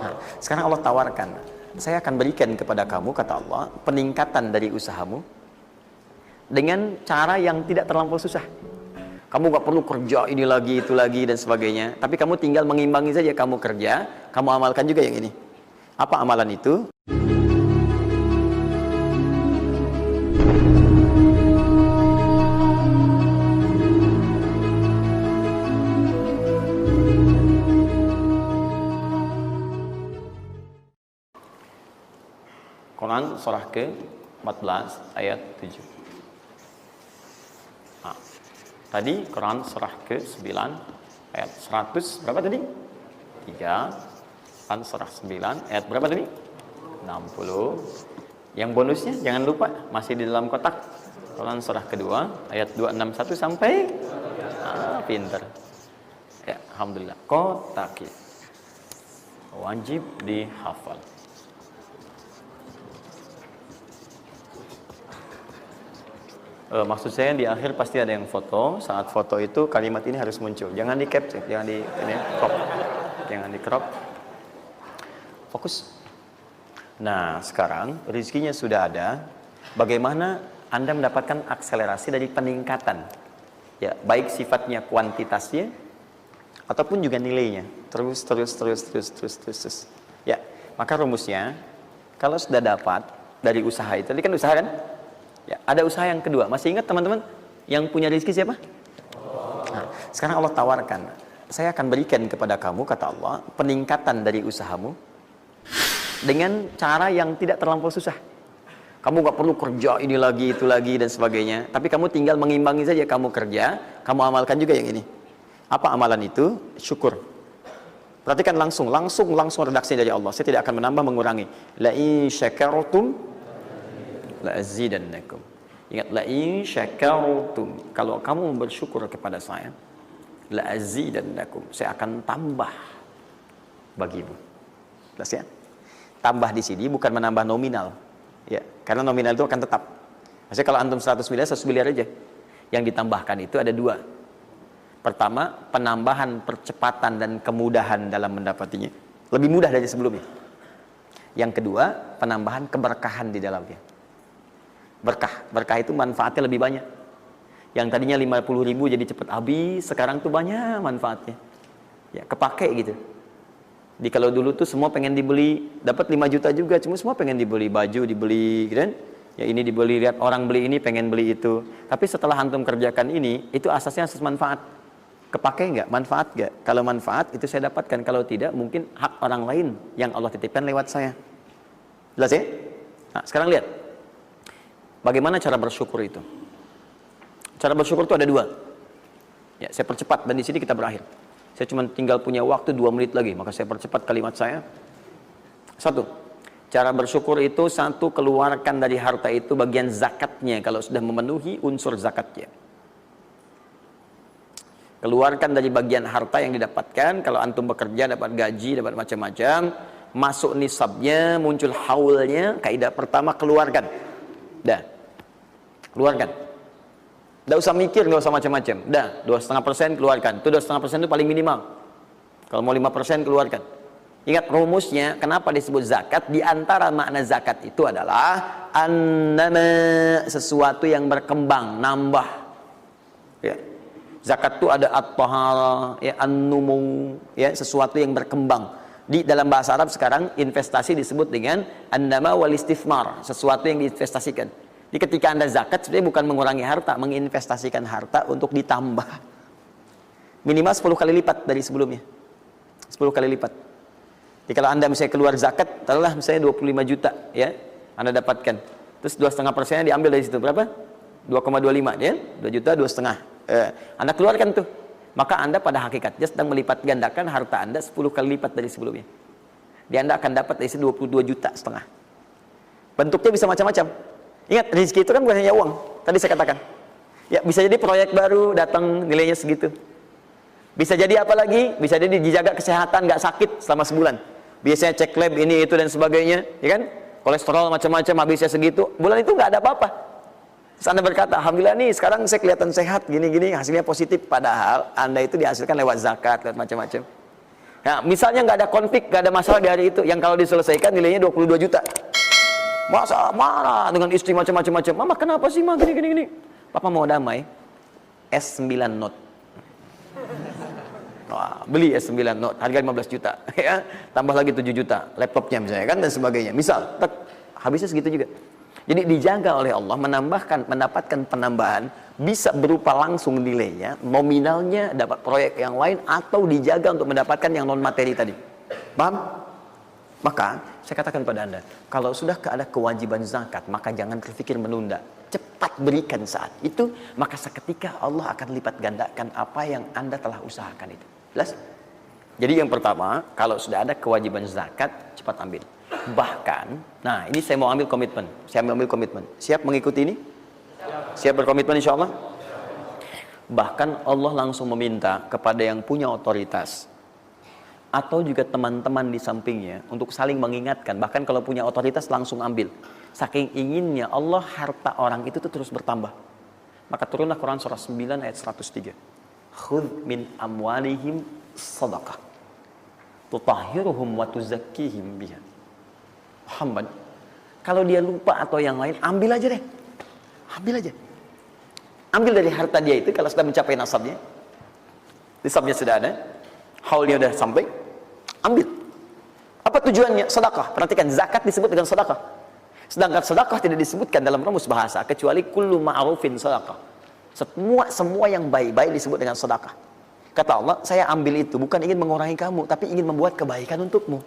Nah, sekarang Allah tawarkan, saya akan berikan kepada kamu, kata Allah, peningkatan dari usahamu dengan cara yang tidak terlampau susah. Kamu gak perlu kerja ini lagi, itu lagi, dan sebagainya. Tapi kamu tinggal mengimbangi saja, kamu kerja, kamu amalkan juga yang ini. Apa amalan itu? Quran surah ke-14 ayat 7. Nah, tadi Quran surah ke-9 ayat 100 berapa tadi? 3. Quran surah 9 ayat berapa tadi? 60. Yang bonusnya jangan lupa masih di dalam kotak. Quran surah kedua ayat 261 sampai pinter. Ya, alhamdulillah. Kotak wajib dihafal. Maksud saya di akhir pasti ada yang foto. Saat foto itu kalimat ini harus muncul. Jangan di capture, jangan di crop. Jangan di crop. Fokus. Nah, sekarang rezekinya sudah ada. Bagaimana Anda mendapatkan akselerasi dari peningkatan? Ya, baik sifatnya kuantitasnya ataupun juga nilainya. Terus. Ya, maka rumusnya kalau sudah dapat dari usaha itu, tadi kan usaha kan? Ya, ada usaha yang kedua. Masih ingat teman-teman yang punya rezeki siapa? Nah, sekarang Allah tawarkan, saya akan berikan kepada kamu, kata Allah, peningkatan dari usahamu dengan cara yang tidak terlampau susah. Kamu gak perlu kerja ini lagi, itu lagi, dan sebagainya. Tapi kamu tinggal mengimbangi saja, kamu kerja, kamu amalkan juga yang ini. Apa amalan itu? Syukur. Perhatikan langsung redaksi dari Allah. Saya tidak akan menambah, mengurangi. La in syakartum la'azidannakum. Ingat, la in syakartum, kalau kamu bersyukur kepada saya, la'azidannakum, saya akan tambah bagimu. Jelas ya? Tambah di sini bukan menambah nominal. Ya, karena nominal itu akan tetap. Maksudnya kalau antum 100 miliar, 100 miliar aja. Yang ditambahkan itu ada dua. Pertama, penambahan percepatan dan kemudahan dalam mendapatinya. Lebih mudah dari sebelumnya. Yang kedua, penambahan keberkahan di dalamnya. Berkah itu manfaatnya lebih banyak. Yang tadinya 50.000 jadi cepat habis, sekarang tuh banyak manfaatnya. Ya, kepake gitu. Jadi kalau dulu tuh semua pengen dibeli, dapat 5 juta juga, cuma semua pengen dibeli baju, dibeli gitu kan? Ya ini dibeli, lihat orang beli ini, pengen beli itu. Tapi setelah antum kerjakan ini, itu asasnya asas manfaat. Kepake nggak? Manfaat nggak? Kalau manfaat itu saya dapatkan, kalau tidak mungkin hak orang lain yang Allah titipkan lewat saya. Jelas ya? Nah, sekarang lihat. Bagaimana cara bersyukur itu? Cara bersyukur itu ada dua. Ya, saya percepat dan di sini kita berakhir. Saya cuma tinggal punya waktu 2 menit lagi, maka saya percepat kalimat saya. 1. Cara bersyukur itu 1, keluarkan dari harta itu bagian zakatnya kalau sudah memenuhi unsur zakatnya. Keluarkan dari bagian harta yang didapatkan kalau antum bekerja dapat gaji, dapat macam-macam, masuk nisabnya, muncul haulnya, kaidah pertama keluarkan. Dah, keluarkan. Tidak usah mikir, nggak usah macam-macam. Dah, 2,5% keluarkan. Itu 2,5% itu paling minimal. Kalau mau 5% keluarkan. Ingat rumusnya, kenapa disebut zakat? Di antara makna zakat itu adalah annama, sesuatu yang berkembang, nambah. Ya. Zakat itu ada at-tahara, ya, an-numu, ya, sesuatu yang berkembang. Di dalam bahasa Arab sekarang investasi disebut dengan an-nama wal istifmar, sesuatu yang diinvestasikan. Jadi ketika Anda zakat sebenarnya bukan mengurangi harta, menginvestasikan harta untuk ditambah. Minimal 10 kali lipat dari sebelumnya. 10 kali lipat. Jadi kalau Anda misalnya keluar zakat, taruhlah misalnya 25 juta, ya, Anda dapatkan. Terus 2,5% diambil dari situ berapa? 2,25, ya, 2 juta 2,5. Anda keluarkan tuh. Maka Anda pada hakikatnya sedang melipat gandakan harta Anda 10 kali lipat dari sebelumnya. Jadi Anda akan dapat dari 22,5 juta. Bentuknya bisa macam-macam. Ingat, rezeki itu kan bukan hanya uang. Tadi saya katakan. Ya, bisa jadi proyek baru datang nilainya segitu. Bisa jadi apa lagi? Bisa jadi dijaga kesehatan, nggak sakit selama sebulan. Biasanya cek lab ini itu dan sebagainya, ya kan? Kolesterol macam-macam habisnya segitu. Bulan itu nggak ada apa-apa. Terus Anda berkata, alhamdulillah nih sekarang saya kelihatan sehat, gini-gini, hasilnya positif. Padahal Anda itu dihasilkan lewat zakat, lewat macam-macam. Nah, misalnya nggak ada konflik, nggak ada masalah di hari itu, yang kalau diselesaikan nilainya 22 juta. Masa marah dengan istri macam-macam. Mama kenapa sih mah gini. Papa mau damai. S9 Note. Wah, beli S9 Note, harga 15 juta. Ya, tambah lagi 7 juta. Laptopnya misalnya kan dan sebagainya. Misal, habisnya segitu juga. Jadi dijaga oleh Allah, mendapatkan penambahan, bisa berupa langsung nilainya, nominalnya dapat proyek yang lain, atau dijaga untuk mendapatkan yang non materi tadi. Paham? Maka saya katakan pada Anda, kalau sudah ada kewajiban zakat, maka jangan berpikir menunda. Cepat berikan saat itu, maka seketika Allah akan lipat gandakan apa yang Anda telah usahakan itu. Jelas? Jadi yang pertama, kalau sudah ada kewajiban zakat, cepat ambil. Bahkan, nah ini saya mau ambil komitmen. Saya ambil komitmen. Siap mengikuti ini? Siap berkomitmen insya Allah? Bahkan Allah langsung meminta kepada yang punya otoritas atau juga teman-teman di sampingnya untuk saling mengingatkan. Bahkan kalau punya otoritas langsung ambil. Saking inginnya Allah harta orang itu tuh terus bertambah. Maka turunlah Quran surah 9 ayat 103. Khudh min amwalihim sadaqah tutahhiruhum wa tuzakkihim biha. Muhammad, kalau dia lupa atau yang lain, ambil aja deh. Ambil aja. Ambil dari harta dia itu kalau sudah mencapai nasabnya. Nisabnya sudah ada, haulnya sudah sampai, ambil. Apa tujuannya? Sedekah. Perhatikan, zakat disebut dengan sedekah. Sedangkan sedekah tidak disebutkan dalam rumus bahasa kecuali kullu ma'rufin sedekah. Semua yang baik-baik disebut dengan sedekah. Kata Allah, saya ambil itu bukan ingin mengurangi kamu, tapi ingin membuat kebaikan untukmu.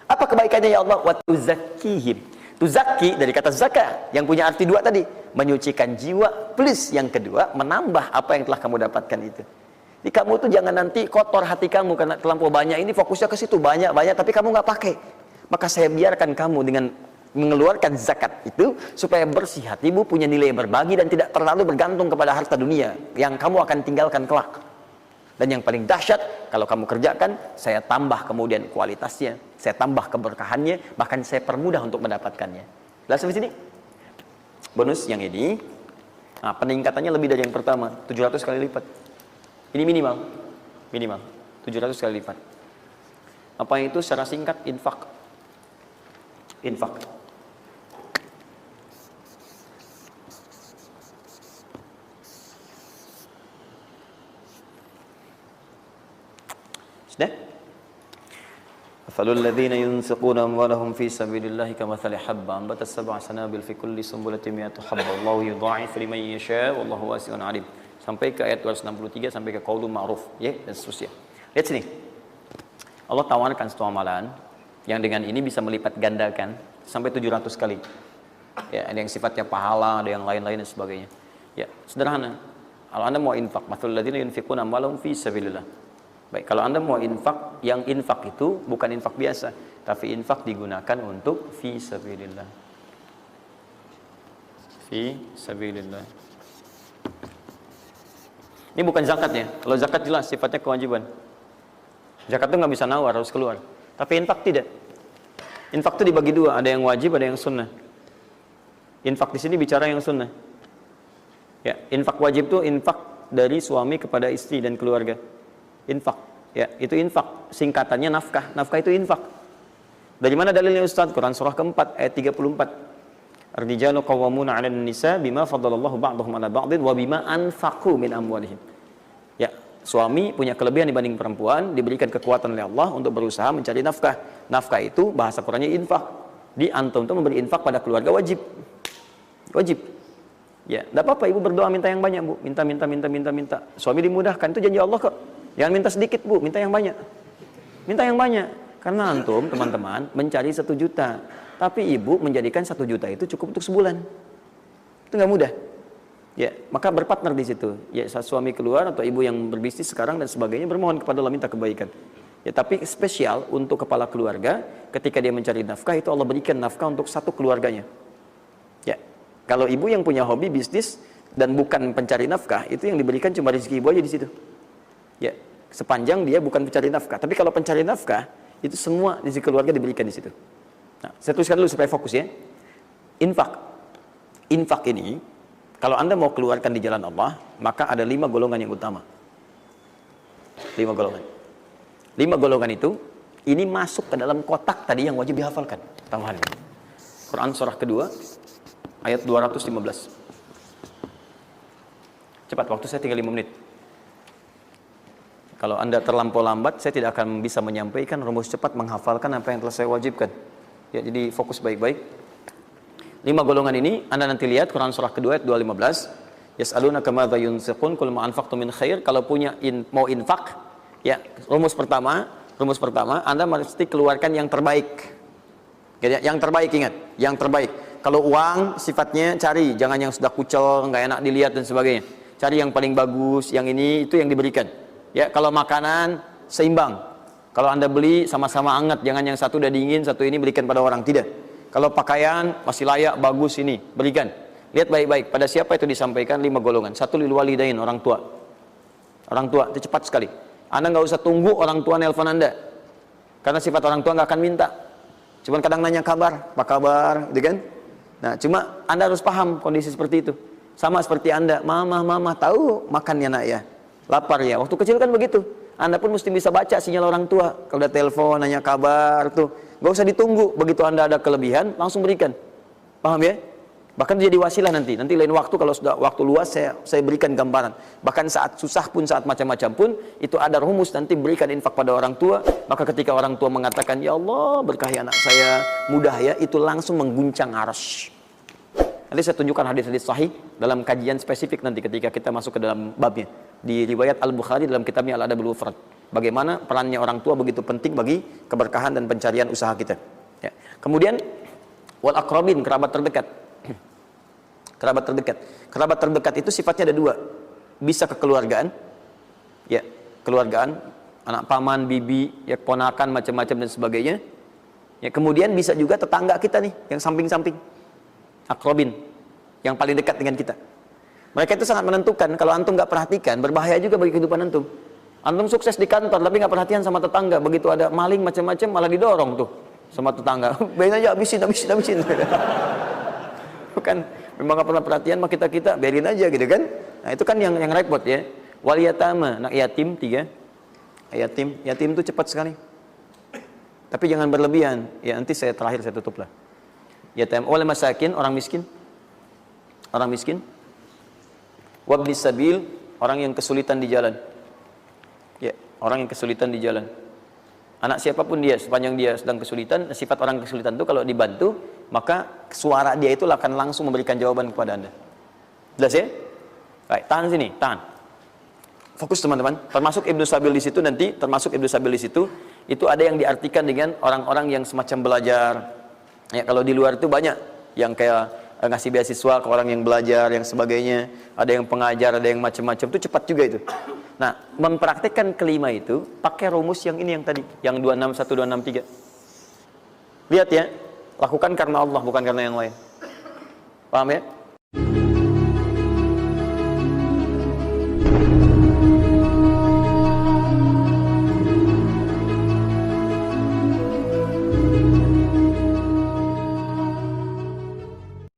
Apa kebaikannya ya Allah? Wa tuzakkihim. Tuzakki dari kata zakat yang punya arti dua tadi, menyucikan jiwa, plus yang kedua menambah apa yang telah kamu dapatkan itu. Jadi kamu tuh jangan nanti kotor hati kamu karena terlampau banyak ini, fokusnya ke situ banyak tapi kamu nggak pakai. Maka saya biarkan kamu dengan mengeluarkan zakat itu supaya bersih hatimu, punya nilai berbagi dan tidak terlalu bergantung kepada harta dunia yang kamu akan tinggalkan kelak. Dan yang paling dahsyat, kalau kamu kerjakan, saya tambah kemudian kualitasnya, saya tambah keberkahannya, bahkan saya permudah untuk mendapatkannya. Lihat sampai sini. Bonus yang ini, nah, peningkatannya lebih dari yang pertama, 700 kali lipat. Ini minimal 700 kali lipat. Apa itu secara singkat? Infak. Sudah? Falul ladzina yunfiquna amwalahum fi sabilillahi kamathali habba ambatat sab'a sanabil fi kulli sunbulatin mi'atu habba wallahu yudha'ifu liman yasha wallahu wasi'un 'alim. Sampai ke ayat 263 sampai ke qaulun ma'ruf, ya, dan seterusnya. Lihat sini. Allah tawarkan satu amalan yang dengan ini bisa melipat gandakan sampai 700 kali. Ya, ada yang sifatnya pahala, ada yang lain-lain dan sebagainya. Ya, sederhana. Kalau Anda mau infak, mathalul ladzina yunfiquna amwalahum fi sabilillah. Baik, kalau Anda mau infak, yang infak itu bukan infak biasa, tapi infak digunakan untuk fi sabilillah. Fi sabilillah. Ini bukan zakatnya. Kalau zakat jelas sifatnya kewajiban. Zakat itu nggak bisa nawar, harus keluar. Tapi infak tidak. Infak itu dibagi dua, ada yang wajib, ada yang sunnah. Infak di sini bicara yang sunnah. Ya, infak wajib itu infak dari suami kepada istri dan keluarga. Infak, ya, itu infak. Singkatannya nafkah. Nafkah itu infak. Dari mana dalilnya Ustaz? Quran surah keempat ayat 34. Ar-rijalu qawwamuna 'alan nisa bima faddalallahu ba'dahum 'ala ba'din wa bima anfaqu min amwalihim. Ya, suami punya kelebihan dibanding perempuan, diberikan kekuatan oleh Allah untuk berusaha mencari nafkah. Nafkah itu bahasa Qurannya infak. Di antum itu memberi infak pada keluarga wajib. Wajib. Ya, enggak apa-apa ibu berdoa minta yang banyak, Bu. Minta. Suami dimudahkan, itu janji Allah kok. Jangan minta sedikit, Bu, minta yang banyak. Minta yang banyak. Karena antum, teman-teman, mencari 1 juta. Tapi ibu menjadikan 1 juta itu cukup untuk sebulan. Itu nggak mudah. Ya, maka berpartner di situ. Ya, saat suami keluar atau ibu yang berbisnis sekarang dan sebagainya bermohon kepada Allah minta kebaikan. Ya, tapi spesial untuk kepala keluarga, ketika dia mencari nafkah itu Allah berikan nafkah untuk satu keluarganya. Ya, kalau ibu yang punya hobi bisnis dan bukan pencari nafkah, itu yang diberikan cuma rezeki ibu aja di situ. Ya, sepanjang dia bukan pencari nafkah. Tapi kalau pencari nafkah, itu semua rezeki keluarga diberikan di situ. Nah, saya tuliskan dulu supaya fokus ya. Infak ini, kalau Anda mau keluarkan di jalan Allah, maka ada 5 golongan yang utama. 5 golongan. 5 golongan itu, ini masuk ke dalam kotak tadi yang wajib dihafalkan. Tambahan. Quran surah kedua, ayat 215. Cepat, waktu saya tinggal 5 menit. Kalau Anda terlampau lambat, saya tidak akan bisa menyampaikan rumus cepat menghafalkan apa yang telah saya wajibkan. Ya, jadi fokus baik-baik. 5 golongan ini, Anda nanti lihat Quran surah kedua ayat 215. Yas'alunaka madza yunfiqun qul ma anfaqtum min khair. Kalau punya mau infak, ya, rumus pertama, Anda mesti keluarkan yang terbaik. Yang terbaik, ingat, yang terbaik. Kalau uang sifatnya cari, jangan yang sudah kucel, nggak enak dilihat dan sebagainya. Cari yang paling bagus, yang ini itu yang diberikan. Ya, kalau makanan seimbang. Kalau Anda beli sama-sama hangat, jangan yang satu udah dingin, satu ini berikan pada orang, tidak. Kalau pakaian masih layak, bagus ini, berikan. Lihat baik-baik, pada siapa itu disampaikan 5 golongan. 1 lil walidain, orang tua. Orang tua itu cepat sekali. Anda nggak usah tunggu orang tua nelpon Anda. Karena sifat orang tua nggak akan minta. Cuman kadang nanya kabar, apa kabar, gitu kan? Nah, cuma Anda harus paham kondisi seperti itu. Sama seperti Anda, mama tahu makannya nak ya, lapar ya. Waktu kecil kan begitu. Anda pun mesti bisa baca sinyal orang tua. Kalau udah telepon, nanya kabar tuh, nggak usah ditunggu. Begitu Anda ada kelebihan, langsung berikan. Paham ya? Bahkan jadi wasilah nanti lain waktu kalau sudah waktu luas saya berikan gambaran. Bahkan saat susah pun, saat macam-macam pun, itu ada rumus nanti berikan infak pada orang tua. Maka ketika orang tua mengatakan, ya Allah berkahi anak saya, mudah ya, itu langsung mengguncang arsy. Nanti saya tunjukkan hadis-hadis sahih dalam kajian spesifik nanti ketika kita masuk ke dalam babnya. Di riwayat Al-Bukhari dalam kitabnya Al-Adabul Mufrad. Bagaimana perannya orang tua begitu penting bagi keberkahan dan pencarian usaha kita. Ya. Kemudian wal aqrabin, kerabat terdekat. Kerabat terdekat itu sifatnya ada 2. Bisa kekeluargaan, ya, keluargaan, anak paman, bibi, ya, ponakan, macam-macam dan sebagainya. Ya, kemudian bisa juga tetangga kita nih, yang samping-samping. Akrobin, yang paling dekat dengan kita. Mereka itu sangat menentukan. Kalau antum nggak perhatikan, berbahaya juga bagi kehidupan antum. Antum sukses di kantor, tapi nggak perhatian sama tetangga. Begitu ada maling macam-macam, malah didorong tuh sama tetangga. Biarin aja, habisin. Bukan, memang nggak pernah perhatian sama kita, biarin aja gitu kan. Nah itu kan yang repot ya. Wal yatama, anak yatim 3. Yatim itu cepat sekali. Tapi jangan berlebihan. Ya nanti terakhir saya tutup lah. Yatim wal masakin, orang miskin. Wabnis sabil, orang yang kesulitan di jalan. Ya, orang yang kesulitan di jalan. Anak siapapun dia, sepanjang dia sedang kesulitan, sifat orang kesulitan itu kalau dibantu, maka suara dia itu akan langsung memberikan jawaban kepada Anda. Jelas ya? Baik, tahan sini, tahan. Fokus teman-teman. Termasuk Ibnu Sabil di situ nanti, itu ada yang diartikan dengan orang-orang yang semacam belajar. Ya, kalau di luar itu banyak yang kayak ngasih beasiswa ke orang yang belajar, yang sebagainya. Ada yang pengajar, ada yang macam-macam. Itu cepat juga itu. Nah, mempraktikkan kelima itu pakai rumus yang ini yang tadi, yang 261, 263. Lihat ya, lakukan karena Allah, bukan karena yang lain. Paham ya?